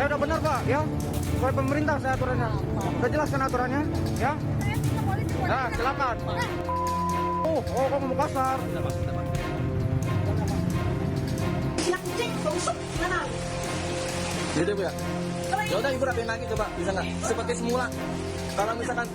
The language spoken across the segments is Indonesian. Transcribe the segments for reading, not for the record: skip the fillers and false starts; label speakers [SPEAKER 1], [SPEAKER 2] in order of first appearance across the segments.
[SPEAKER 1] Saya udah benar Pak, ya. Oleh pemerintah saya aturannya. Udah jelaskan aturannya, ya. Nah, silakan. Oh, kamu mau kasar.
[SPEAKER 2] Gitu Bu ya. Ya udah Ibu rapiin lagi coba, bisa nggak? Seperti semula. Kalau misalkan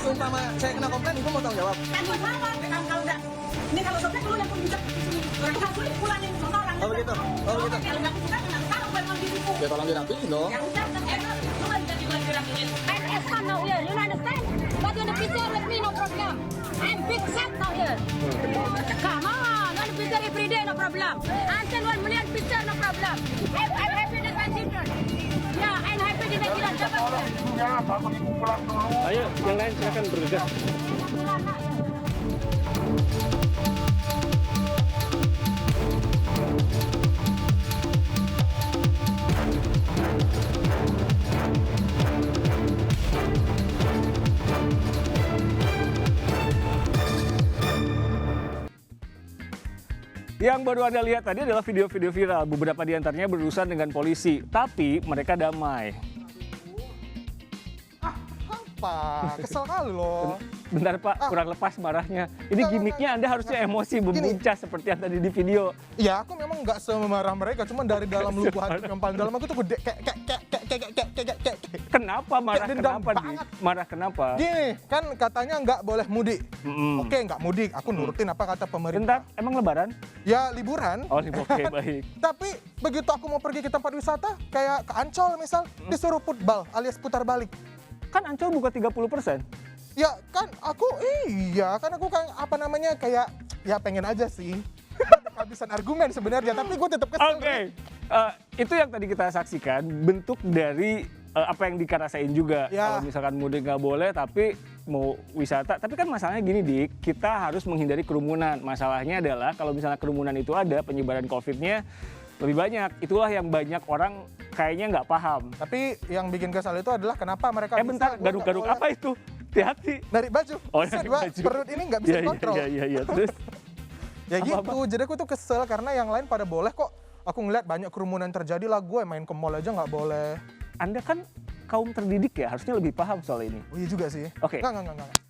[SPEAKER 2] seumpama saya kena komplain, Ibu mau tanggung jawab.
[SPEAKER 3] Ini kalau sampai keluar yang puncak orang sulit pulangin sama orang.
[SPEAKER 2] Oh begitu. Oh begitu.
[SPEAKER 3] Kalau nggak puncak nggak tahu memang dibuku.
[SPEAKER 2] Ya tolong dirapiin dong.
[SPEAKER 3] Ya udah, cuma jadi dirapiin.
[SPEAKER 4] I'm a son now here, you understand? But when the picture with me, no problem. I'm big set now here. Come on, one picture every day, no problem. Until 1 million picture, no problem. I'm happy with my children. Yeah, I'm happy with my children.
[SPEAKER 5] Ayo, yang lain silakan bergegas. Yang baru Anda lihat tadi adalah video-video viral. Beberapa di antaranya berurusan dengan polisi, tapi mereka damai.
[SPEAKER 6] Apa? Kesel kali loh.
[SPEAKER 5] Bentar Pak, kurang lepas marahnya. Ini gimmicknya Anda harusnya emosi membuncah seperti yang tadi di video.
[SPEAKER 6] Ya aku memang nggak semarah mereka, cuman dari dalam lubuk hati yang paling dalam aku tuh gede kayak
[SPEAKER 5] Kenapa marah?
[SPEAKER 6] Kayak dendam
[SPEAKER 5] Kenapa?
[SPEAKER 6] banget.
[SPEAKER 5] Marah kenapa?
[SPEAKER 6] gini, kan katanya nggak boleh mudik. Oke, nggak mudik, aku nurutin apa kata pemerintah.
[SPEAKER 5] Bentar, emang lebaran?
[SPEAKER 6] Ya liburan.
[SPEAKER 5] Oh, oke, baik.
[SPEAKER 6] Tapi begitu aku mau pergi ke tempat wisata, kayak ke Ancol misal, disuruh putbal alias putar balik.
[SPEAKER 5] Kan Ancol buka 30%.
[SPEAKER 6] Ya kan aku apa namanya kayak ya pengen aja sih. Kehabisan argumen sebenarnya, tapi gue tetap kesel.
[SPEAKER 5] Oke, itu yang tadi kita saksikan bentuk dari apa yang Dika rasain juga.
[SPEAKER 6] Ya.
[SPEAKER 5] Kalau misalkan mudik nggak boleh, tapi mau wisata. Tapi kan masalahnya gini Dik, kita harus menghindari kerumunan. Masalahnya adalah kalau misalnya kerumunan itu ada, penyebaran COVID-nya lebih banyak. Itulah yang banyak orang kayaknya nggak paham.
[SPEAKER 6] Tapi yang bikin kesal itu adalah kenapa mereka
[SPEAKER 5] Bentar,
[SPEAKER 6] gua
[SPEAKER 5] garuk-garuk
[SPEAKER 6] nggak boleh
[SPEAKER 5] apa itu? Hati-hati.
[SPEAKER 6] Dari baju.
[SPEAKER 5] Oh,
[SPEAKER 6] Bisa
[SPEAKER 5] dari
[SPEAKER 6] gua
[SPEAKER 5] baju.
[SPEAKER 6] perut ini nggak bisa kontrol.
[SPEAKER 5] Iya. Terus?
[SPEAKER 6] Ya
[SPEAKER 5] Apa-apa?
[SPEAKER 6] gitu, jadi aku tuh kesel karena yang lain pada boleh kok. Aku ngeliat banyak kerumunan terjadi lah, gue main ke mall aja nggak boleh.
[SPEAKER 5] Anda kan kaum terdidik ya, harusnya lebih paham soal ini.
[SPEAKER 6] Oh iya juga sih.
[SPEAKER 5] Oke.
[SPEAKER 6] Nggak.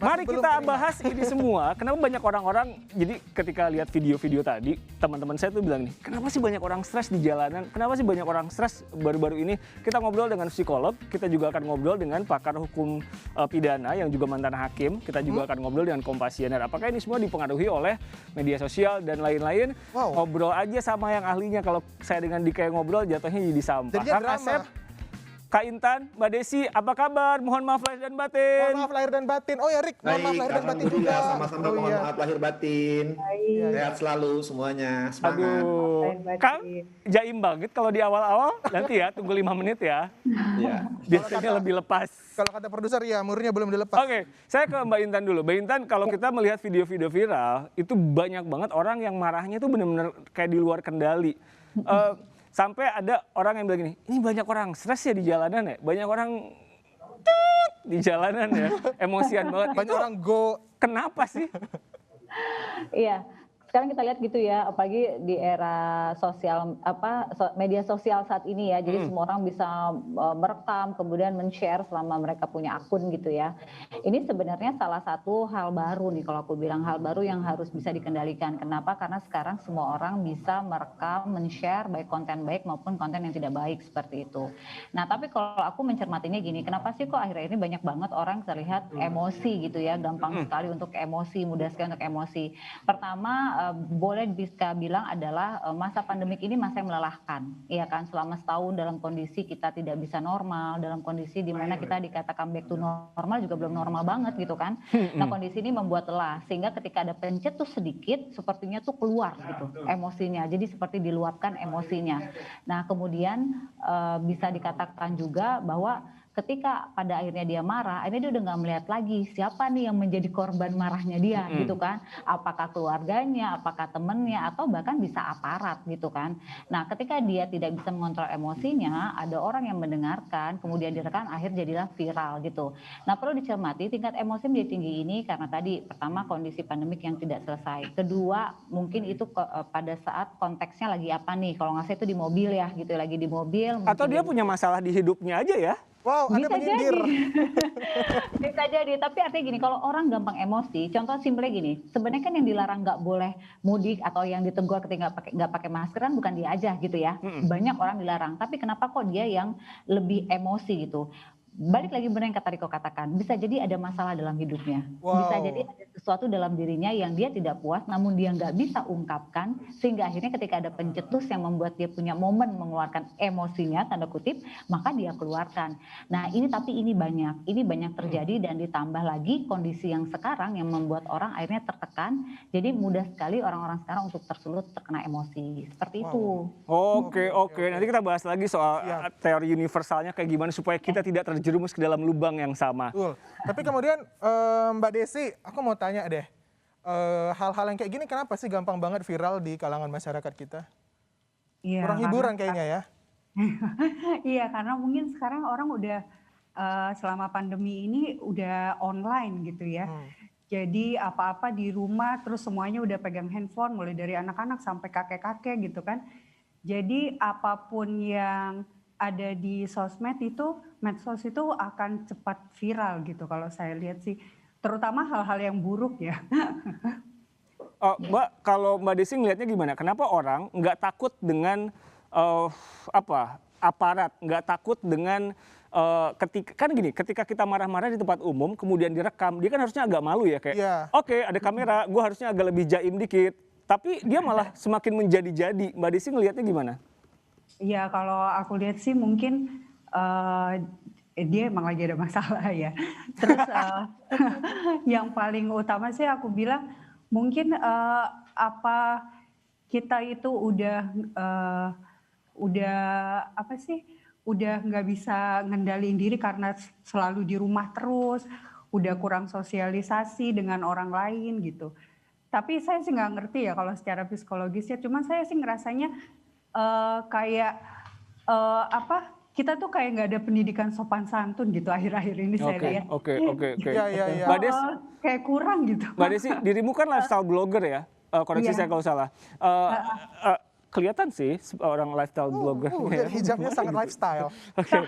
[SPEAKER 5] Mari
[SPEAKER 6] Masih belum
[SPEAKER 5] kita
[SPEAKER 6] terima.
[SPEAKER 5] bahas ini semua. Kenapa banyak orang-orang, jadi ketika lihat video-video tadi, teman-teman saya tuh bilang nih, kenapa sih banyak orang stres di jalanan? Kenapa sih banyak orang stres baru-baru ini? Kita ngobrol dengan psikolog, kita juga akan ngobrol dengan pakar hukum pidana yang juga mantan hakim. Kita juga akan ngobrol dengan kompasioner. Apakah ini semua dipengaruhi oleh media sosial dan lain-lain?
[SPEAKER 6] Wow.
[SPEAKER 5] Ngobrol aja sama yang ahlinya. Kalau saya dengan Dika yang ngobrol, jatuhnya jadi sampah.
[SPEAKER 6] Jadinya
[SPEAKER 5] Kang
[SPEAKER 6] drama.
[SPEAKER 5] Asep, Kak Intan, Mbak Desi, apa kabar? Mohon maaf lahir dan batin.
[SPEAKER 6] Mohon maaf lahir dan batin. Oh ya Rick, mohon maaf lahir dan batin juga.
[SPEAKER 7] Alhamdulillah, sama-sama
[SPEAKER 6] Oh,
[SPEAKER 7] mohon
[SPEAKER 6] iya.
[SPEAKER 7] maaf lahir batin. Sehat selalu semuanya, semangat.
[SPEAKER 5] Aduh, Kang, jaim banget kalau di awal-awal. Nanti ya, tunggu 5 menit ya.
[SPEAKER 7] Ya.
[SPEAKER 5] Biasanya lebih lepas.
[SPEAKER 6] Kalau kata produser ya murnya belum dilepas.
[SPEAKER 5] Oke, saya ke Mbak Intan dulu. Mbak Intan, kalau kita melihat video-video viral, itu banyak banget orang yang marahnya tuh bener-bener kayak di luar kendali. Sampai ada orang yang bilang gini, ini banyak orang stres ya di jalanan ya? Banyak orang di jalanan ya? Emosian banget.
[SPEAKER 6] Banyak
[SPEAKER 5] Itu
[SPEAKER 6] orang go.
[SPEAKER 5] kenapa sih?
[SPEAKER 8] Iya, sekarang kita lihat gitu ya, apalagi di era sosial media sosial saat ini ya. Jadi semua orang bisa merekam kemudian men-share selama mereka punya akun gitu ya. Ini sebenarnya salah satu hal baru nih kalau aku bilang, hal baru yang harus bisa dikendalikan. Kenapa? Karena sekarang semua orang bisa merekam, men-share baik konten baik maupun konten yang tidak baik seperti itu. Nah, tapi kalau aku mencermatinya gini, kenapa sih kok akhir-akhir ini banyak banget orang terlihat emosi gitu ya, gampang sekali untuk emosi, mudah sekali untuk emosi. Pertama, boleh bisa bilang adalah masa pandemik ini masa yang melelahkan, ya kan, selama setahun dalam kondisi kita tidak bisa normal, dalam kondisi di mana kita dikatakan back to normal juga belum normal banget gitu kan. Nah, kondisi ini membuat lelah sehingga ketika ada pencetus sedikit sepertinya tuh keluar gitu emosinya, jadi seperti diluapkan emosinya. Nah, kemudian bisa dikatakan juga bahwa ketika pada akhirnya dia marah, akhirnya dia udah nggak melihat lagi siapa nih yang menjadi korban marahnya dia gitu kan. Apakah keluarganya, apakah temennya, atau bahkan bisa aparat gitu kan. Nah ketika dia tidak bisa mengontrol emosinya, ada orang yang mendengarkan, kemudian direkam, akhir jadilah viral gitu. Nah perlu dicermati tingkat emosi menjadi tinggi ini karena tadi pertama kondisi pandemik yang tidak selesai. Kedua mungkin itu pada saat konteksnya lagi apa nih, kalau nggak salah itu di mobil ya gitu, lagi di mobil.
[SPEAKER 5] Atau dia punya masalah di hidupnya aja ya?
[SPEAKER 6] Wow, Anda
[SPEAKER 8] Bisa
[SPEAKER 6] menyindir.
[SPEAKER 8] jadi. Bisa jadi, tapi artinya gini, kalau orang gampang emosi, contoh simpelnya gini, sebenarnya kan yang dilarang nggak boleh mudik atau yang ditegur ketika nggak pakai masker kan bukan dia aja gitu ya. Banyak orang dilarang, tapi kenapa kok dia yang lebih emosi gitu? Balik lagi benar yang kata Riko katakan, bisa jadi ada masalah dalam hidupnya.
[SPEAKER 6] Wow.
[SPEAKER 8] Bisa jadi ada sesuatu dalam dirinya yang dia tidak puas, namun dia nggak bisa ungkapkan, sehingga akhirnya ketika ada pencetus yang membuat dia punya momen mengeluarkan emosinya, tanda kutip, maka dia keluarkan. Nah ini banyak terjadi dan ditambah lagi kondisi yang sekarang yang membuat orang akhirnya tertekan, jadi mudah sekali orang-orang sekarang untuk tersulut terkena emosi, seperti itu.
[SPEAKER 5] Oke. Nanti kita bahas lagi soal teori universalnya kayak gimana supaya kita tidak terjerumus ke dalam lubang yang sama.
[SPEAKER 6] Betul. Tapi kemudian Mbak Desi, aku mau tanya deh, hal-hal yang kayak gini kenapa sih gampang banget viral di kalangan masyarakat kita?
[SPEAKER 3] Iya,
[SPEAKER 6] Kurang hiburan kayaknya ya.
[SPEAKER 3] Iya, karena mungkin sekarang orang udah selama pandemi ini udah online gitu ya. Jadi apa-apa di rumah terus semuanya udah pegang handphone, mulai dari anak-anak sampai kakek-kakek gitu kan. Jadi apapun yang ada di sosmed itu, medsos itu akan cepat viral gitu kalau saya lihat sih. Terutama hal-hal yang buruk ya.
[SPEAKER 5] Mbak, kalau Mbak Desi ngelihatnya gimana? Kenapa orang nggak takut dengan aparat, nggak takut dengan ketika kita marah-marah di tempat umum kemudian direkam, dia kan harusnya agak malu ya kayak, oke, ada kamera, gue harusnya agak lebih jaim dikit. Tapi dia malah semakin menjadi-jadi. Mbak Desi ngelihatnya gimana?
[SPEAKER 3] Ya kalau aku lihat sih mungkin dia emang lagi ada masalah ya. Terus yang paling utama sih aku bilang mungkin apa kita itu udah udah nggak bisa ngendaliin diri karena selalu di rumah terus, udah kurang sosialisasi dengan orang lain gitu. Tapi saya sih nggak ngerti ya kalau secara psikologis ya. Cuman saya sih ngerasanya kita tuh kayak nggak ada pendidikan sopan santun gitu akhir-akhir ini saya lihat.
[SPEAKER 5] Oke.
[SPEAKER 6] Iya.
[SPEAKER 5] Mbak Des,
[SPEAKER 3] kayak kurang gitu.
[SPEAKER 5] Mbak Desi, dirimu kan lifestyle blogger ya? Koreksi saya kalau salah. Kelihatan sih orang lifestyle blogger.
[SPEAKER 6] Hijabnya sangat lifestyle.
[SPEAKER 5] Oke.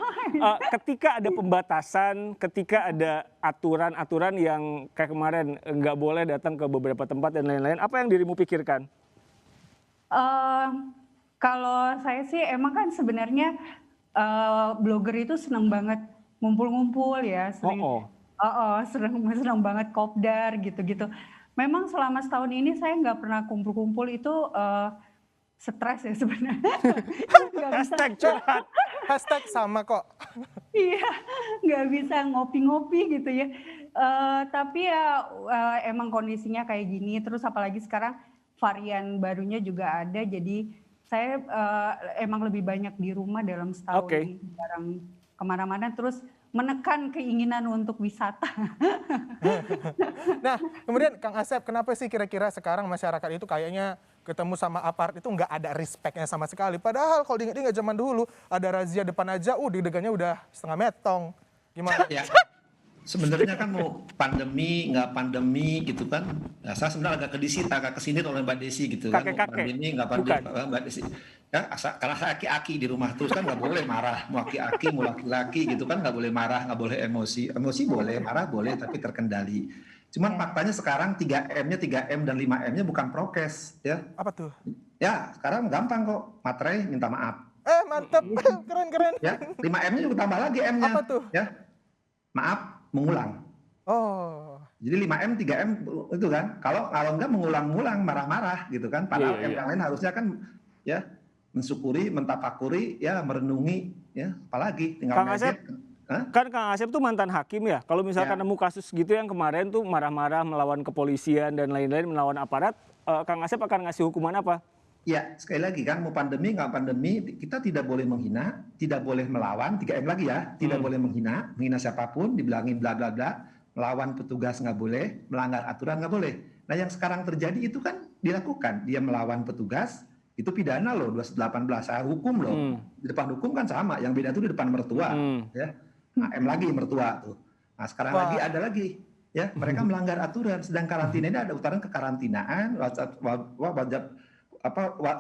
[SPEAKER 5] Ketika ada pembatasan, ketika ada aturan-aturan yang kayak kemarin nggak boleh datang ke beberapa tempat dan lain-lain, apa yang dirimu pikirkan?
[SPEAKER 3] Kalau saya sih emang kan sebenarnya blogger itu senang banget ngumpul-ngumpul ya, senang banget kopdar gitu-gitu. Memang selama setahun ini saya nggak pernah kumpul-kumpul itu stres ya sebenarnya.
[SPEAKER 5] Hashtag curhat.
[SPEAKER 6] Hashtag sama kok.
[SPEAKER 3] Iya, nggak bisa ngopi-ngopi gitu ya. Tapi ya emang kondisinya kayak gini. Terus apalagi sekarang varian barunya juga ada, jadi saya emang lebih banyak di rumah dalam setahun ini, jarang kemana-mana, terus menekan keinginan untuk wisata.
[SPEAKER 6] Nah, kemudian Kang Asep, kenapa sih kira-kira sekarang masyarakat itu kayaknya ketemu sama aparat itu nggak ada respect-nya sama sekali? Padahal kalau diingat-ingat zaman dulu, ada razia depan aja, deg-degannya udah setengah metong. Gimana?
[SPEAKER 7] Ya, sebenarnya kan mau pandemi, nggak pandemi gitu kan. Nah, saya sebenarnya agak kesindir oleh Mbak Desi gitu kan. Mau pandemi, nggak pandemi, Mbak Desi. Ya, karena saya aki-aki di rumah terus kan nggak boleh marah. Mau aki-aki, mau laki-laki gitu kan nggak boleh marah, nggak boleh emosi. Emosi boleh, marah boleh, tapi terkendali. Cuman faktanya sekarang 3M-nya, 3M dan 5M-nya bukan prokes. Ya.
[SPEAKER 6] Apa tuh?
[SPEAKER 7] Ya, sekarang gampang kok. Materai minta maaf.
[SPEAKER 6] Mantep, keren-keren.
[SPEAKER 7] Ya, 5M-nya juga tambah lagi M-nya.
[SPEAKER 6] Apa tuh?
[SPEAKER 7] Ya, maaf, mengulang. Jadi 5M, 3M itu kan. Kalau enggak mengulang-ulang, marah-marah gitu kan. Padahal M yang lain harusnya kan ya mensyukuri, mentafakuri, ya merenungi, ya apalagi tinggal
[SPEAKER 5] Kang Asep, kan Kang Asep tuh mantan hakim ya. Kalau misalkan nemu kasus gitu yang kemarin tuh marah-marah melawan kepolisian dan lain-lain, melawan aparat, Kang Asep akan ngasih hukuman apa?
[SPEAKER 7] Ya, sekali lagi kan, mau pandemi nggak pandemi, kita tidak boleh menghina, tidak boleh melawan, 3M lagi ya, tidak boleh menghina siapapun, dibilangin bla bla bla, melawan petugas nggak boleh, melanggar aturan nggak boleh. Nah yang sekarang terjadi itu kan dilakukan, dia melawan petugas, itu pidana loh, 218, saya hukum loh. Di depan hukum kan sama, yang beda itu di depan mertua, ya. Nah, M lagi mertua tuh. Nah sekarang lagi ada lagi, ya mereka melanggar aturan, sedang karantina ini ada utaran kekarantinaan,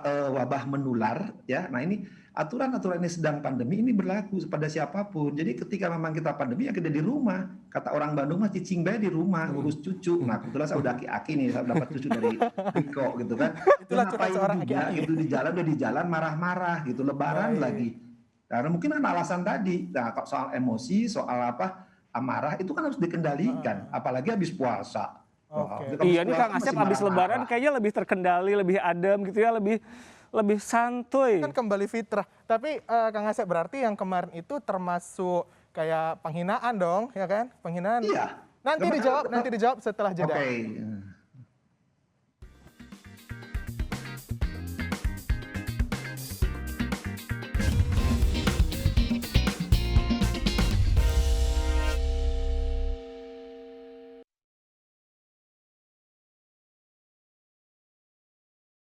[SPEAKER 7] wabah menular, ya. Nah ini aturan-aturan ini sedang pandemi ini berlaku pada siapapun. Jadi ketika memang kita pandemi ya kita di rumah. Kata orang Bandung mah cicing bae di rumah ngurus cucu. Nah kebetulan saya udah aki-aki nih, saya dapat cucu dari Riko gitu kan.
[SPEAKER 6] Itulah seorang aki-aki.
[SPEAKER 7] Itu di jalan marah-marah gitu, lebaran lagi. Karena mungkin kan alasan tadi. Nah soal emosi, soal amarah itu kan harus dikendalikan, apalagi habis puasa.
[SPEAKER 5] Iya nih Kang Asep abis lebaran kayaknya lebih terkendali, lebih adem gitu ya, lebih santuy.
[SPEAKER 6] Kan kembali fitrah. Tapi Kang Asep berarti yang kemarin itu termasuk kayak penghinaan dong, ya kan? Penghinaan.
[SPEAKER 7] Iya.
[SPEAKER 6] Nanti dijawab setelah jeda.
[SPEAKER 7] Oke.